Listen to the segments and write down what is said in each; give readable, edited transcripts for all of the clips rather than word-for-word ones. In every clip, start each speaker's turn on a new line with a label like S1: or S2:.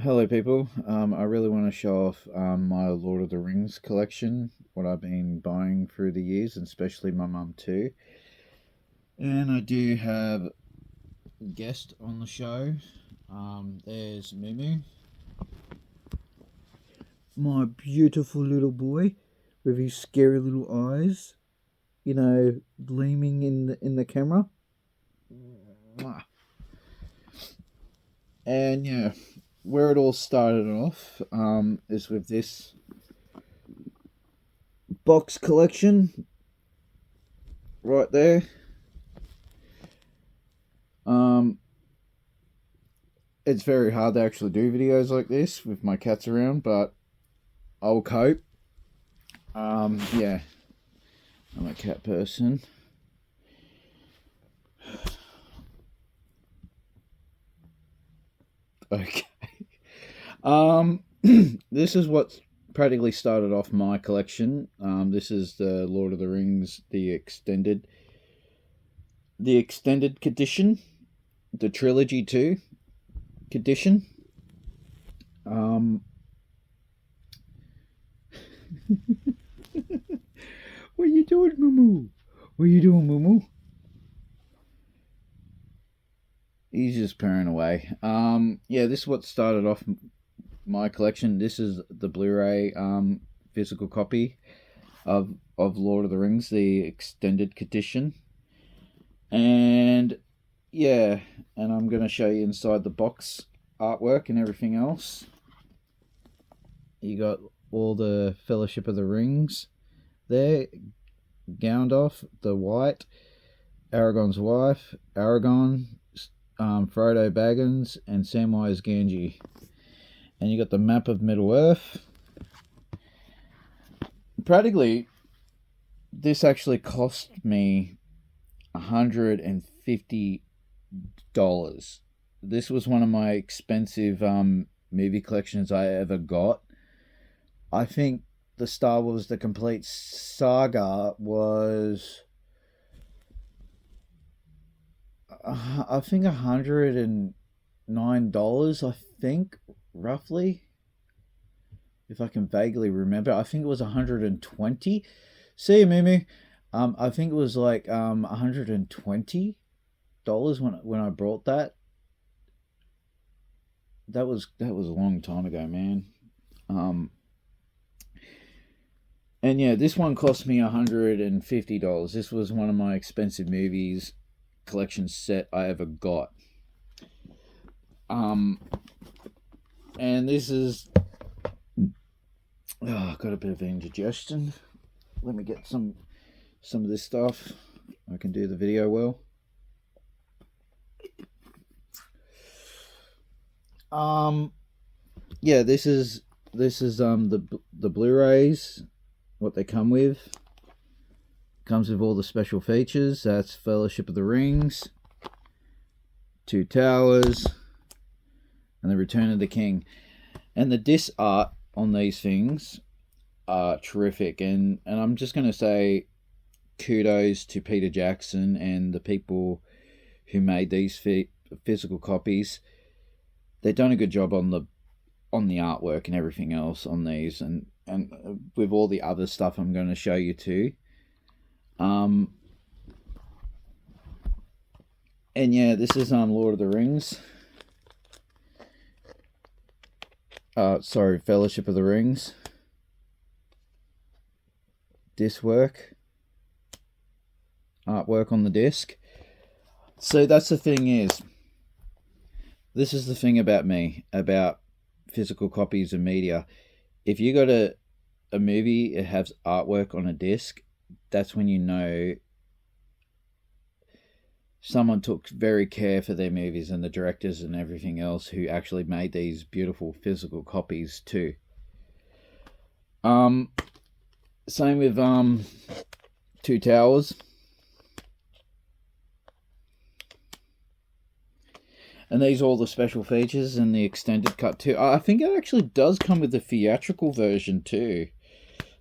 S1: Hello, people. I really want to show off my Lord of the Rings collection, what I've been buying through the years, and especially my mum too. And I do have a guest on the show. There's Mumu, my beautiful little boy with his scary little eyes, gleaming in the camera. And yeah, where it all started off is with this box collection right there. It's very hard to actually do videos like this with my cats around, but I'll cope. Yeah, I'm a cat person. Okay. This is what practically started off my collection. This is the Lord of the Rings, the extended edition, the trilogy too, edition. Um, what are you doing, Moo? What are you doing, Moo? He's just purring away. Yeah, this is what started off my collection. This is the Blu-ray physical copy of Lord of the Rings, the extended edition. And yeah, and I'm going to show you inside the box artwork and everything else. You got all the Fellowship of the Rings there, Gandalf, the White, Aragorn's wife, Aragorn, Frodo Baggins, and Samwise Gamgee. And you got the map of Middle Earth. Practically, this actually cost me $150. This was one of my expensive movie collections I ever got. I think the Star Wars The Complete Saga was, I think, $109, I think, roughly. If I can vaguely remember, I think it was 120. See you, Mimi. I think it was like $120 when I brought that. That was a long time ago, man. And yeah, this one cost me $150. This was one of my expensive movies collection set I ever got. And this is, I got a bit of indigestion. Let me get some of this stuff. I can do the video well. Yeah, this is the Blu-rays, what they come with. Comes with all the special features. That's Fellowship of the Rings, Two Towers, and the Return of the King. And the disc art on these things are terrific. And I'm just going to say kudos to Peter Jackson and the people who made these physical copies. They've done a good job on the artwork and everything else on these, and with all the other stuff I'm going to show you too. And yeah, this is Lord of the Rings. Sorry, Fellowship of the Rings. Disc work, artwork on the disc. So that's the thing is, this is the thing about me, about physical copies of media. If you got a movie, it has artwork on a disc, that's when you know someone took very care for their movies, and the directors and everything else who actually made these beautiful physical copies too. Same with Two Towers. And these are all the special features and the extended cut too. I think it actually does come with the theatrical version too.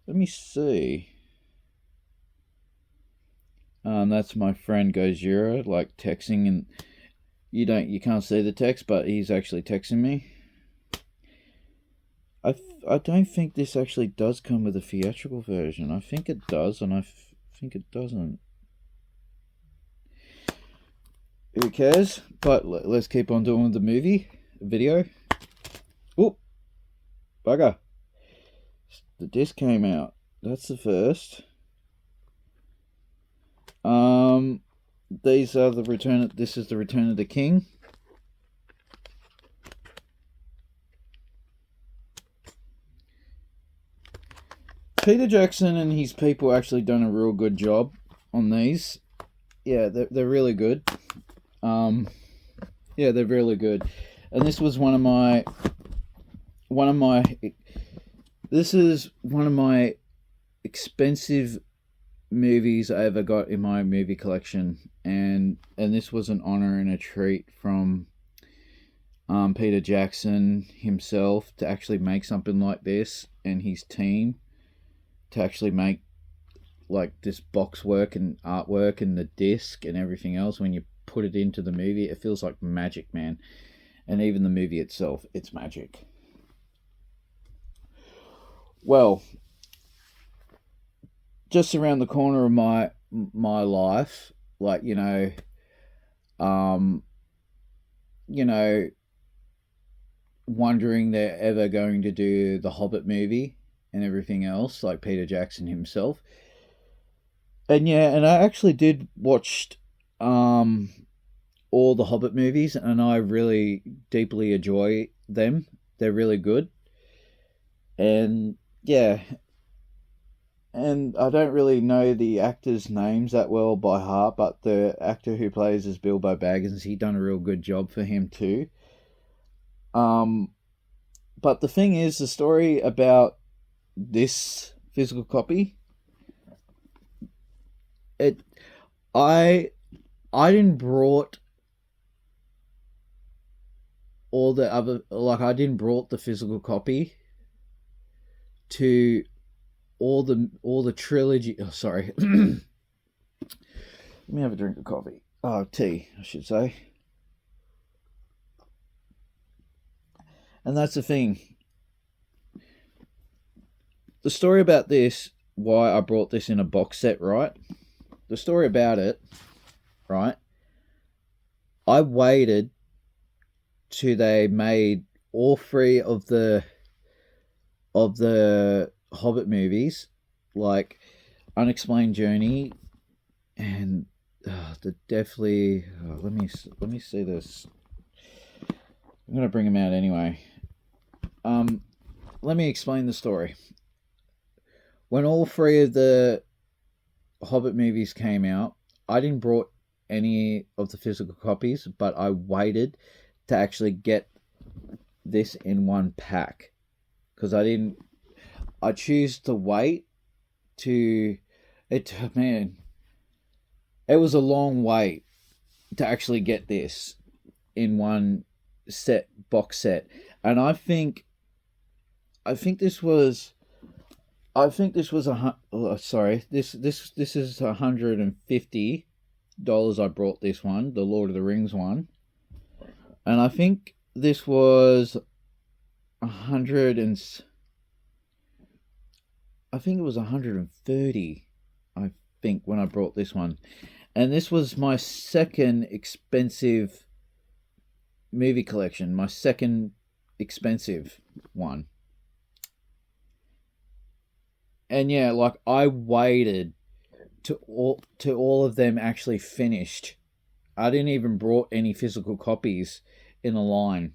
S1: Let me see. That's my friend Gojira, like texting, and you can't see the text, but he's actually texting me. I don't think this actually does come with a theatrical version. I think it does, and think it doesn't. Who cares? But let's keep on doing the movie video. Oh, bugger! The disc came out. That's the first. These are the return. This is the Return of the King. Peter Jackson and his people actually done a real good job on these. Yeah, they're really good. Yeah, they're really good. And this was one of my this is one of my expensive movies I ever got in my movie collection, and this was an honor and a treat from Peter Jackson himself to actually make something like this, and his team to actually make like this box work and artwork and the disc and everything else. When you put it into the movie, it feels like magic, man. And even the movie itself, it's magic. Well, just around the corner of my life, like, you know, wondering they're ever going to do the Hobbit movie and everything else, like Peter Jackson himself. And yeah, and I actually did watch all the Hobbit movies, and I really deeply enjoy them. They're really good. And yeah, and I don't really know the actors' names that well by heart, but the actor who plays as Bilbo Baggins, he done a real good job for him too. But the thing is, the story about this physical copy, it, I didn't brought all the other, like, I didn't brought the physical copy to all the trilogy. Oh, sorry. Let me have a drink of coffee. Oh, tea, I should say. And that's the thing. The story about this, why I brought this in a box set, right? The story about it, right? I waited till they made all three of the Hobbit movies, like Unexplained Journey and the Deathly. Let me see this. I'm gonna bring them out anyway. Let me explain the story. When all three of the Hobbit movies came out, I didn't brought any of the physical copies, but I waited to actually get this in one pack because I choose to wait to it. Man, it was a long wait to actually get this in one box set, and I think this was this is $150. I brought this one, the Lord of the Rings one, and I think this was $130. I think when I brought this one, and this was my second expensive movie collection, my second expensive one. And yeah, like I waited to all of them actually finished. I didn't even brought any physical copies in a line.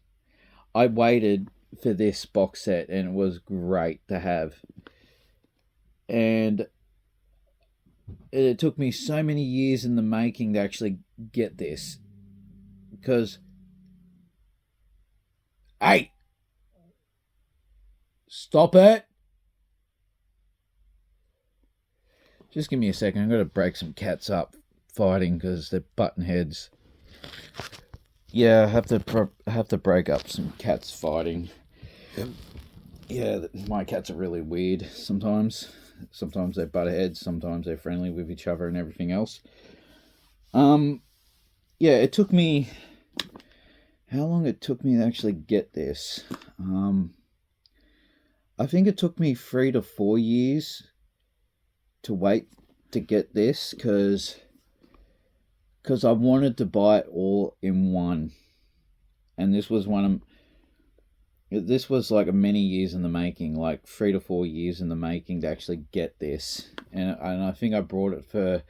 S1: I waited for this box set, and it was great to have. And it took me so many years in the making to actually get this, because hey, stop it. Just give me a second. I'm going to break some cats up fighting because they're button heads. Yeah, I have to break up some cats fighting. Yeah, my cats are really weird sometimes. Sometimes they butt heads. Sometimes they're friendly with each other and everything else. Yeah, it took me. How long it took me to actually get this? I think it took me 3 to 4 years to wait to get this, because I wanted to buy it all in one. And this was like many years in the making, like 3 to 4 years in the making to actually get this. And I think I brought it for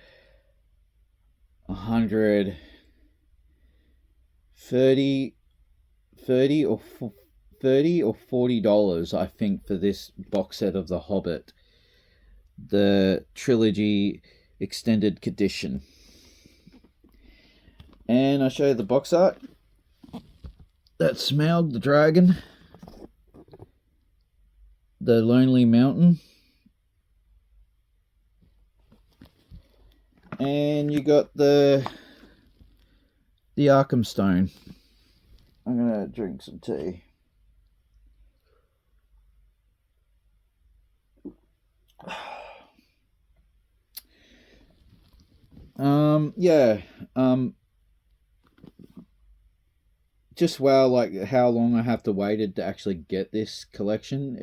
S1: $130 or $40, I think, for this box set of The Hobbit, the trilogy extended edition. And I show you the box art. That's Smaug the dragon, the Lonely Mountain, and you got the Arkham Stone. I'm gonna drink some tea. Just wow, like how long I have to waited to actually get this collection.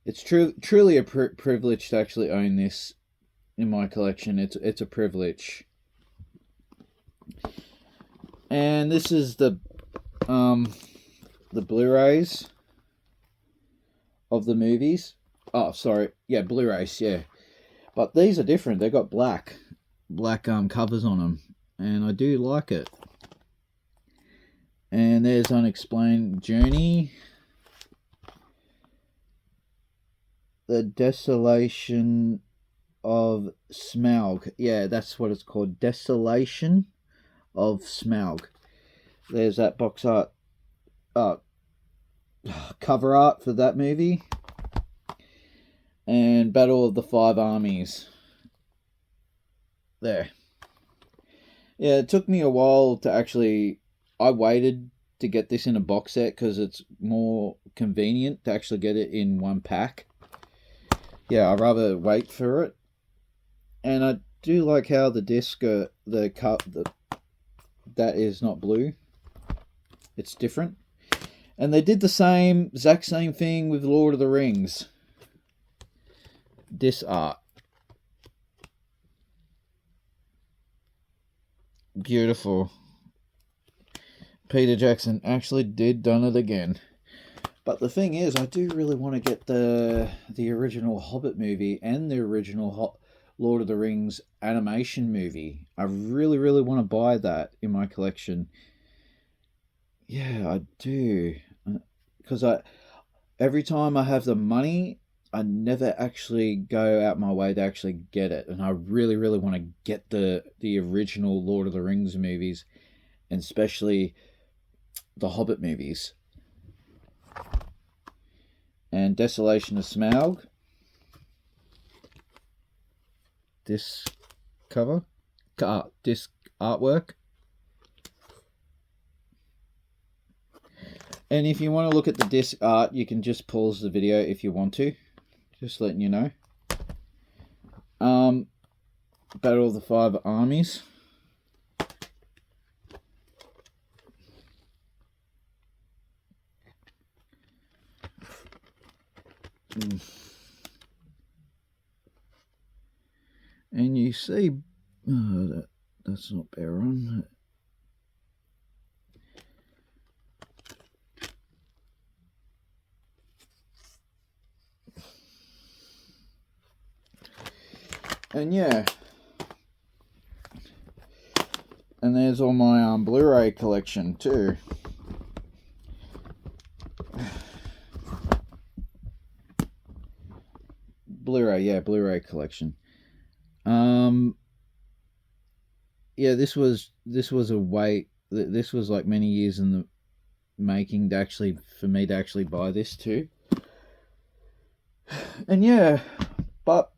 S1: It's truly a privilege to actually own this in my collection. It's a privilege. And this is the Blu-rays of the movies. Oh, sorry. Yeah, Blu-rays, yeah. But these are different. They got black covers on them, and I do like it. And there's Unexplained Journey, The Desolation of Smaug. Yeah, that's what it's called, Desolation of Smaug. There's that box art, cover art for that movie. And Battle of the Five Armies. There. Yeah, it took me a while to actually... I waited to get this in a box set because it's more convenient to actually get it in one pack. Yeah, I'd rather wait for it. And I do like how the disc, that is not blue. It's different. And they did the exact same thing with Lord of the Rings. Disc art. Beautiful. Peter Jackson actually done it again. But the thing is, I do really want to get the original Hobbit movie and the original Lord of the Rings animation movie. I really, really want to buy that in my collection. Yeah, I do. Because every time I have the money, I never actually go out my way to actually get it. And I really, really want to get the original Lord of the Rings movies, and especially the Hobbit movies. And Desolation of Smaug. Disc cover. Disc artwork. And if you want to look at the disc art, you can just pause the video if you want to. Just letting you know. Battle of the Five Armies. And you see, that's not Baron. And yeah, and there's all my Blu-ray collection too. Blu-ray collection. Yeah, this was a wait. This was like many years in the making for me to actually buy this too. And yeah, but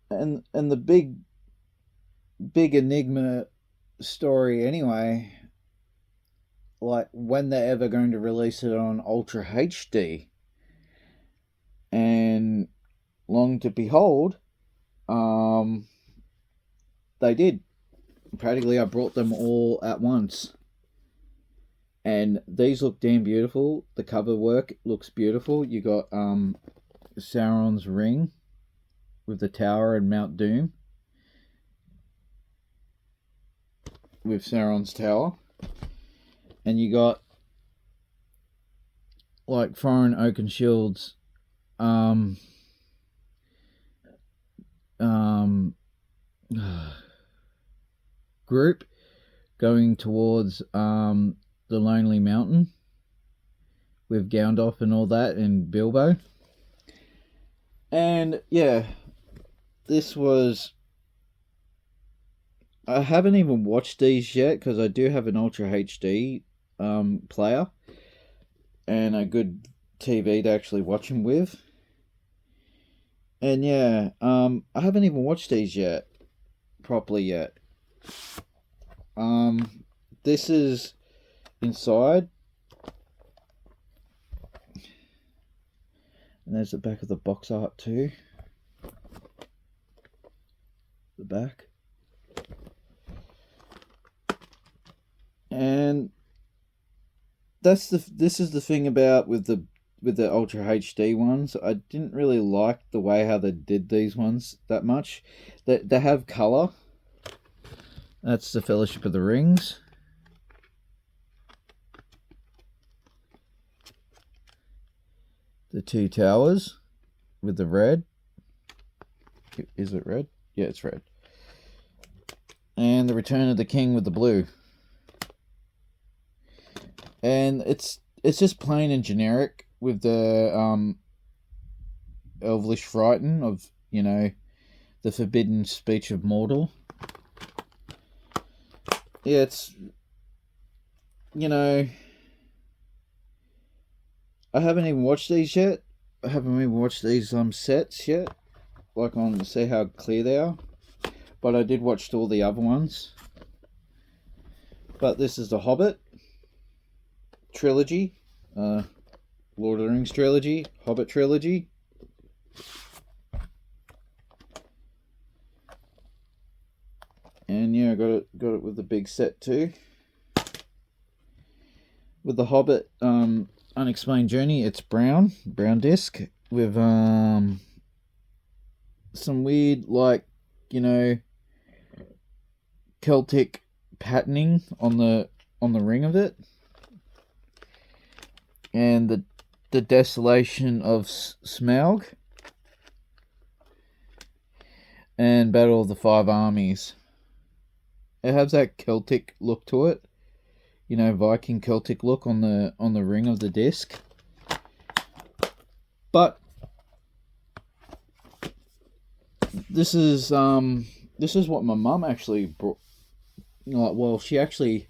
S1: and the big enigma story anyway, like when they're ever going to release it on Ultra HD. And long to behold, they did. Practically, I brought them all at once. And these look damn beautiful. The cover work looks beautiful. You got Sauron's ring with the tower and Mount Doom with Sauron's tower. And you got like foreign oaken shields group going towards the Lonely Mountain with Gandalf and all that and Bilbo. And yeah, this was... I haven't even watched these yet because I do have an Ultra HD player and a good TV to actually watch them with. And yeah, I haven't even watched these yet, properly yet. This is inside. And there's the back of the box art too. The back. And this is the thing about with the Ultra HD ones. I didn't really like the way how they did these ones that much. They have colour. That's the Fellowship of the Rings. The two towers with the red. Is it red? Yeah, it's red. And the Return of the King with the blue. And it's just plain and generic with the Elvish Frighten of, you know, the forbidden speech of mortal. Yeah, it's, you know, I haven't even watched these yet. I haven't even watched these sets yet. Like on to see how clear they are. But I did watch all the other ones. But this is the Hobbit trilogy. Lord of the Rings trilogy. Hobbit trilogy. And yeah, I got it with the big set too. With the Hobbit Unexplained Journey, it's brown disc with some weird, like, you know, Celtic patterning on the ring of it, and the desolation of Smaug and Battle of the Five Armies. It has that Celtic look to it, you know, Viking Celtic look on the ring of the disc. But this is what my mum actually brought. Well, she actually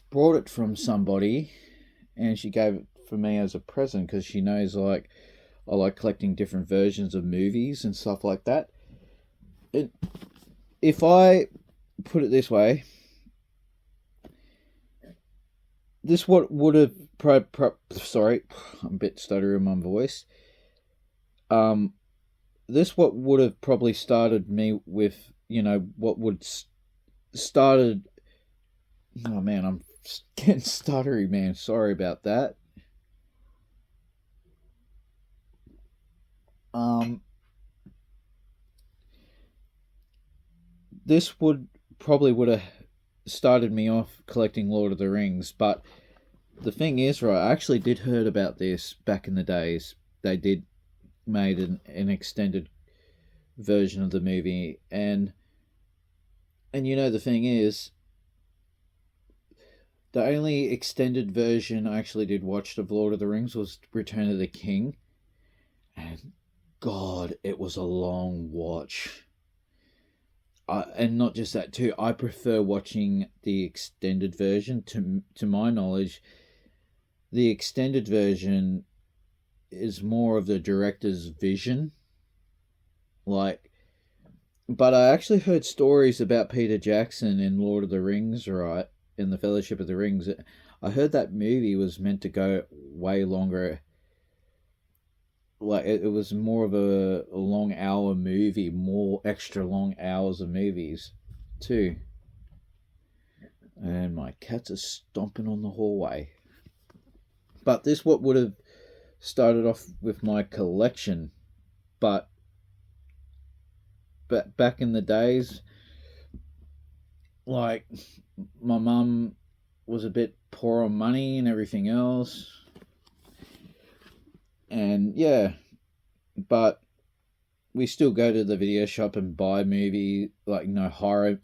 S1: brought it from somebody, and she gave it for me as a present because she knows like I like collecting different versions of movies and stuff like that. If I put it this way, this what would have sorry, I'm a bit stuttery in my voice. This what would have probably started me with, you know, what would started. Oh man, I'm getting stuttery, man. Sorry about that. This would have started me off collecting Lord of the Rings, but the thing is, right, I actually did heard about this back in the days. They did made an extended version of the movie, and you know, the thing is, the only extended version I actually did watch of Lord of the Rings was Return of the King, and God, it was a long watch. And not just that too, I prefer watching the extended version. To my knowledge, the extended version is more of the director's vision. Like, but I actually heard stories about Peter Jackson in Lord of the Rings, right? In the Fellowship of the Rings. I heard that movie was meant to go way longer. Like, it was more of a long hour movie, more extra long hours of movies too. And my cats are stomping on the hallway. But this what would have started off with my collection. But back in the days, like, my mum was a bit poor on money and everything else. And yeah, but we still go to the video shop and buy movie, like, horror.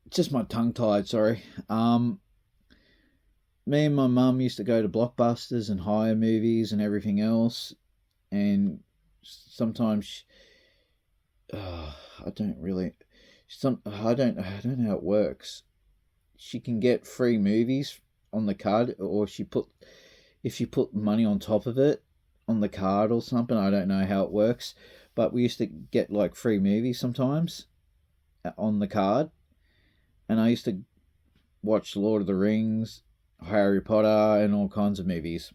S1: Just my tongue tied, sorry. Me and my mum used to go to Blockbusters and hire movies and everything else. And sometimes, I don't know how it works. She can get free movies on the card, or if she put money on top of it on the card or something. I don't know how it works, but we used to get like free movies sometimes on the card, and I used to watch Lord of the Rings, Harry Potter, and all kinds of movies.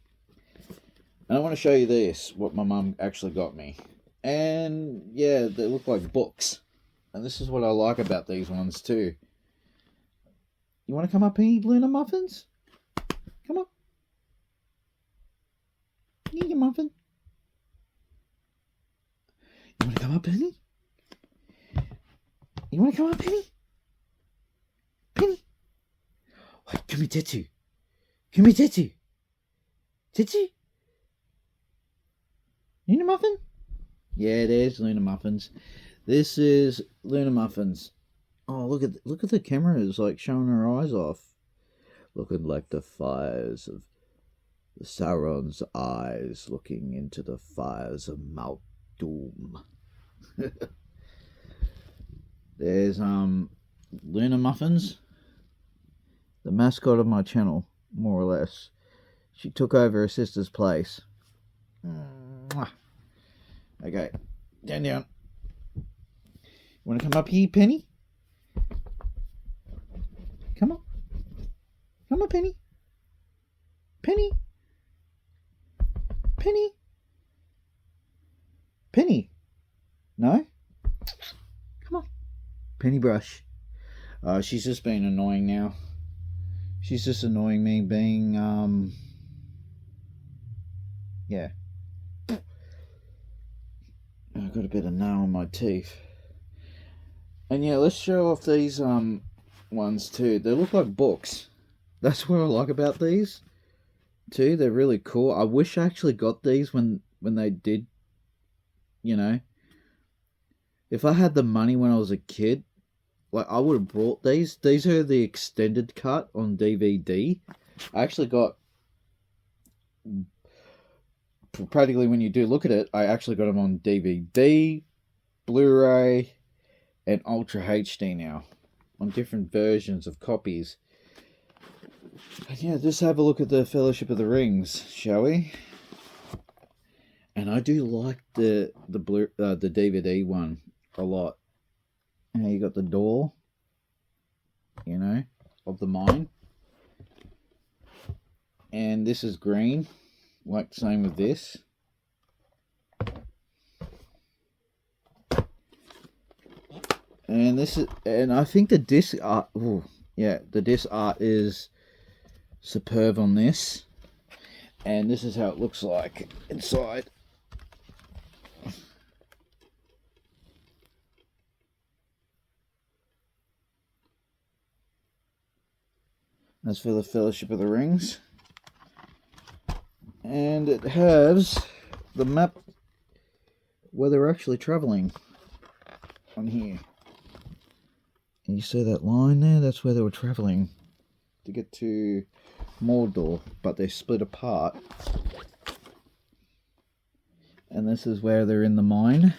S1: And I want to show you what my mum actually got me. And yeah, they look like books. And this is what I like about these ones too. You want to come up and eat Luna muffins? Come on. Eat your muffin. You want to come up, Penny? You want to come up, Penny? Penny? Wait, come here, Tetsu. Come here, Tetsu. Tetsu? Luna muffin? Yeah, there's Luna muffins. This is Luna muffins. Oh, look at the camera. It's like showing her eyes off. Looking like the fires of the Sauron's eyes looking into the fires of Mount Doom. There's Luna Muffins, the mascot of my channel, more or less. She took over her sister's place. Okay, down. You want to come up here, Penny? Come on. Come on, Penny. Penny. Penny. Penny. No? Come on. Penny brush. She's just being annoying now. She's just annoying me being, yeah. I've got a bit of nail on my teeth. And yeah, let's show off these, ones too. They look like books. That's what I like about these too. They're really cool. I wish I actually got these when they did, if I had the money when I was a kid, like, I would have brought these. These are the extended cut on DVD. I actually got, practically when you do look at it, I actually got them on DVD, Blu-ray, and Ultra HD now, on different versions of copies. And yeah, just have a look at the Fellowship of the Rings, shall we? And I do like the DVD one a lot. And you got the door, of the mine. And this is green, like same with this. And I think the disc art, the disc art is superb on this. And this is how it looks like inside. That's for the Fellowship of the Rings. And it has the map where they're actually travelling on here. And you see that line there? That's where they were travelling to get to Mordor, but they split apart. And this is where they're in the mine.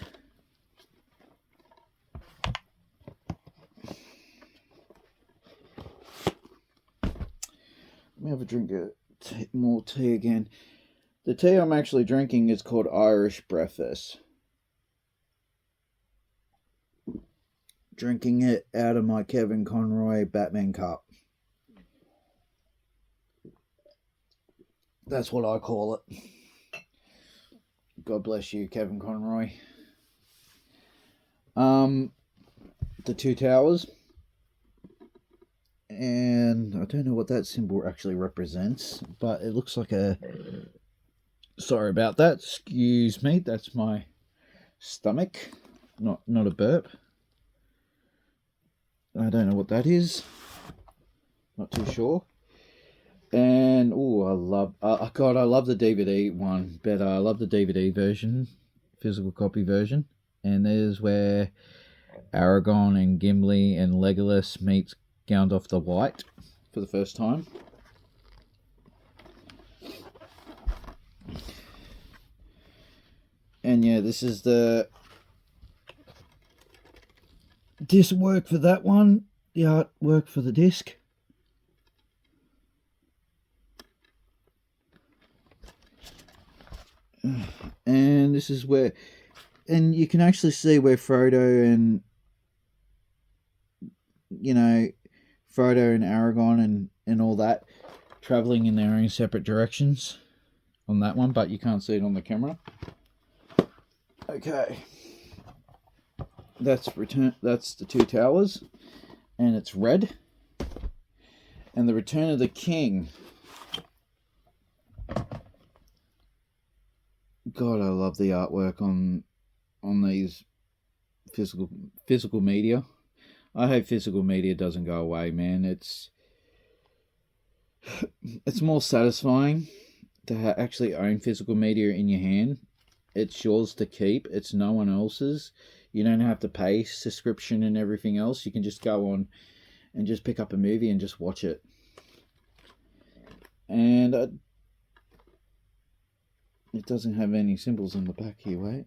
S1: Let me have a drink of more tea again. The tea I'm actually drinking is called Irish Breakfast. Drinking it out of my Kevin Conroy Batman cup. That's what I call it. God bless you, Kevin Conroy. The Two Towers. And I don't know what that symbol actually represents, but it looks like a... Sorry about that, excuse me, that's my stomach, not a burp. I don't know what that is, not too sure. And oh, I love God, I love the DVD one better. I love the DVD version, physical copy version. And there's where Aragorn and Gimli and Legolas meets Gandalf the White for the first time. And yeah, this is the disc work for that one, the artwork for the disc. And this is where, and you can actually see where Frodo and, you know, Frodo and Aragorn and all that traveling in their own separate directions on that one, but you can't see it on the camera. Okay, that's the Two Towers, and it's red. And the Return of the King. God, I love the artwork on these physical media. I hope physical media doesn't go away, man. It's more satisfying to actually own physical media in your hand. It's yours to keep. It's no one else's. You don't have to pay subscription and everything else. You can just go on and just pick up a movie and just watch it. And it doesn't have any symbols on the back here, wait.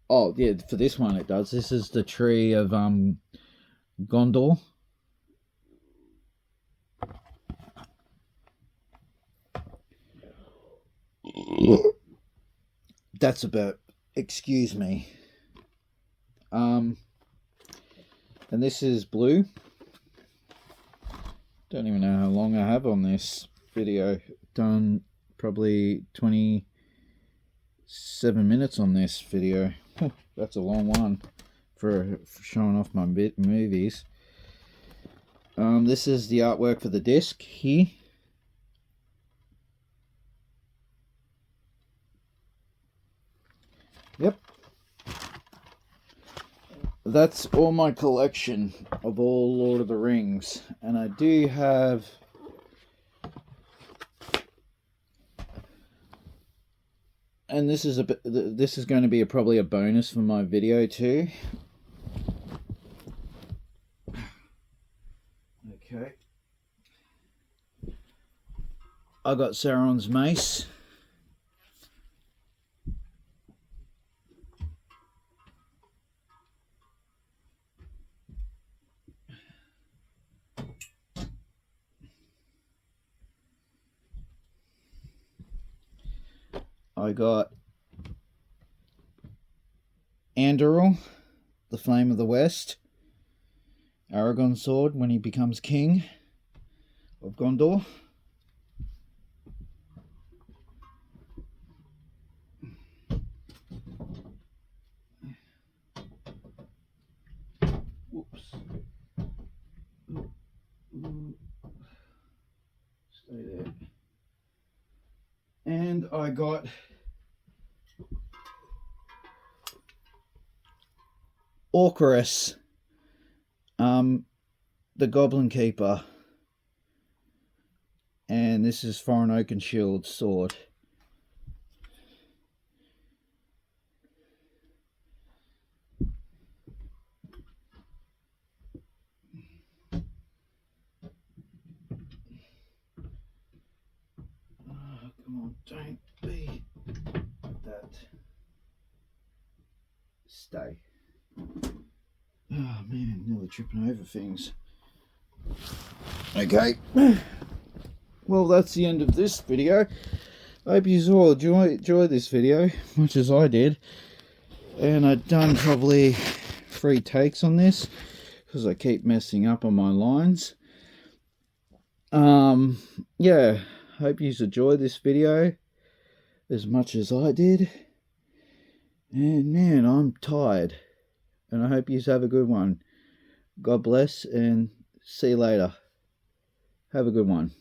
S1: Oh, yeah, for this one it does. This is the tree of Gondor. That's about, excuse me. And this is blue. Don't even know how long I have on this video. Done probably 27 minutes on this video. That's a long one for showing off my movies. This is the artwork for the disc here. Yep. That's all my collection of all Lord of the Rings. And I do have... And this is going to be probably a bonus for my video too. Okay. I got Sauron's mace. I got Anduril, the Flame of the West, Aragorn's sword when he becomes king of Gondor. Whoops. Stay there. And I got Orcharus, the Goblin Keeper, and this is Thorin Oakenshield's sword. Oh, come on, don't be like that. Stay. Oh man, nearly tripping over things. Okay, well that's the end of this video. I hope you all enjoy this video much as I did. And I've done probably 3 takes on this because I keep messing up on my lines. Yeah, hope you enjoyed this video as much as I did. And man, I'm tired. And I hope you have a good one. God bless and See you later. Have a good one.